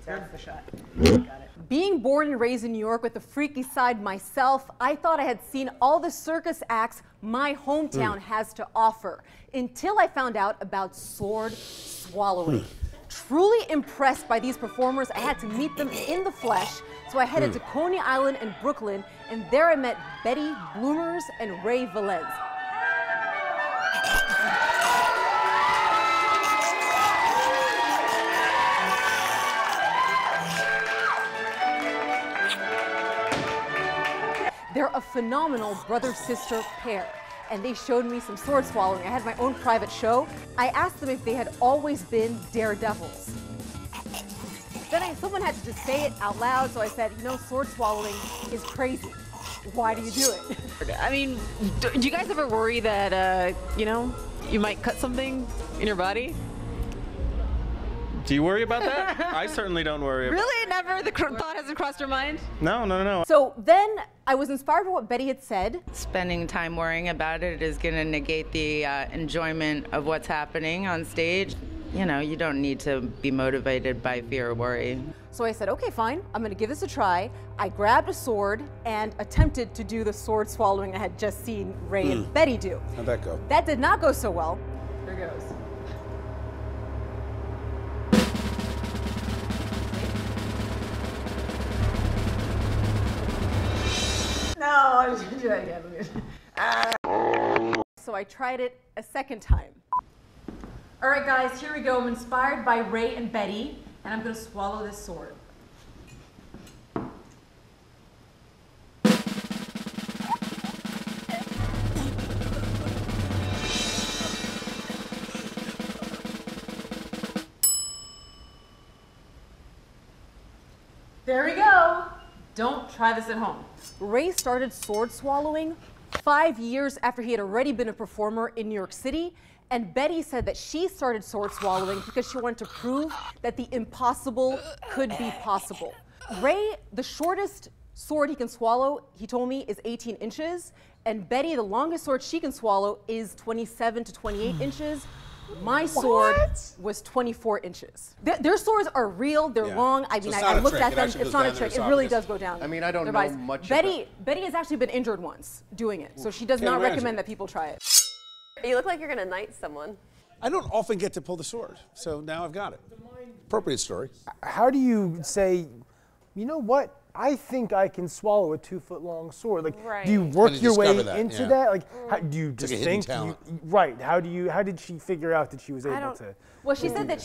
That's the shot. Got it. Being born and raised in New York with a freaky side myself, I thought I had seen all the circus acts my hometown has to offer, until I found out about sword swallowing. Truly impressed by these performers, I had to meet them in the flesh, so I headed to Coney Island in Brooklyn, and there I met Betty, Bloomerz and Ray Valenz. They're a phenomenal brother-sister pair, and they showed me some sword swallowing. I had my own private show. I asked them if they had always been daredevils. Then someone had to just say it out loud, so I said, you know, sword swallowing is crazy. Why do you do it? I mean, do you guys ever worry that, you know, you might cut something in your body? Do you worry about that? I certainly don't worry about it. Really? Never? The thought hasn't crossed your mind? No. So then I was inspired by what Betty had said. Spending time worrying about it is going to negate the enjoyment of what's happening on stage. You know, you don't need to be motivated by fear or worry. So I said, okay, fine, I'm gonna give this a try. I grabbed a sword and attempted to do the sword swallowing I had just seen Ray and Betty do. How'd that go? That did not go so well. Here goes. No, I was gonna do that again. So I tried it a second time. All right, guys, here we go. I'm inspired by Ray and Betty, and I'm gonna swallow this sword. There we go. Don't try this at home. Ray started sword swallowing 5 years after he had already been a performer in New York City, and Betty said that she started sword swallowing because she wanted to prove that the impossible could be possible. Ray, the shortest sword he can swallow, he told me, is 18 inches, and Betty, the longest sword she can swallow is 27 to 28 inches. My sword was 24 inches. Their swords are real, they're long. I mean, I looked at them, it's not a trick. It really does go down. I mean, I don't know much Betty has actually been injured once doing it, so she does not recommend that people try it. You look like you're gonna knight someone. I don't often get to pull the sword, so now I've got it. Appropriate story. How do you say, you know what? I think I can swallow a 2-foot-long sword. Like, do you work your way into that? Like, how, do you just think? Right. How did she figure out that she was able to? Well, she said that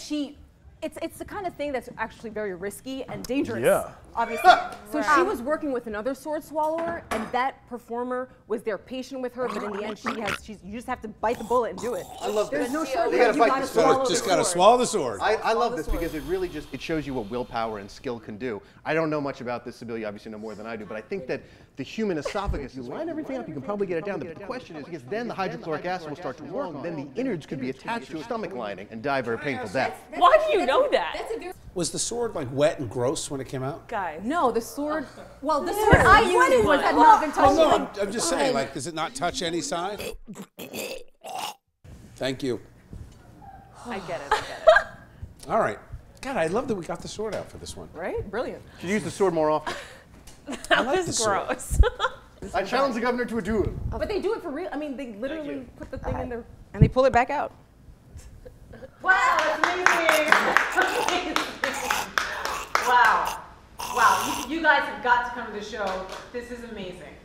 it's the kind of thing that's actually very risky and dangerous. Yeah. Obviously. So she was working with another sword swallower, and that performer was there patient with her, but in the end, you just have to bite the bullet and do it. I love There's this. no shortcut. You gotta fight the sword. Just gotta swallow the sword. I love this because it really it shows you what willpower and skill can do. I don't know much about this, Sibile, you obviously know more than I do, but I think that the human esophagus, you line everything up, you can probably get it down, but the question is, because then the hydrochloric acid will start to work, then the innards could be attached to a stomach lining and die a very painful death. Why do you know that? Was the sword like wet and gross when it came out? Guys. No, the sword, well, the sword I used had not been touched. No, I'm just saying, like, does it not touch any side? Thank you. I get it. All right. God, I love that we got the sword out for this one. Right? Brilliant. Should use the sword more often. That was gross. I challenge the governor to a duel. But they do it for real. I mean, they literally put the thing in there and they pull it back out. Wow, that's amazing. Wow. You guys have got to come to the show. This is amazing.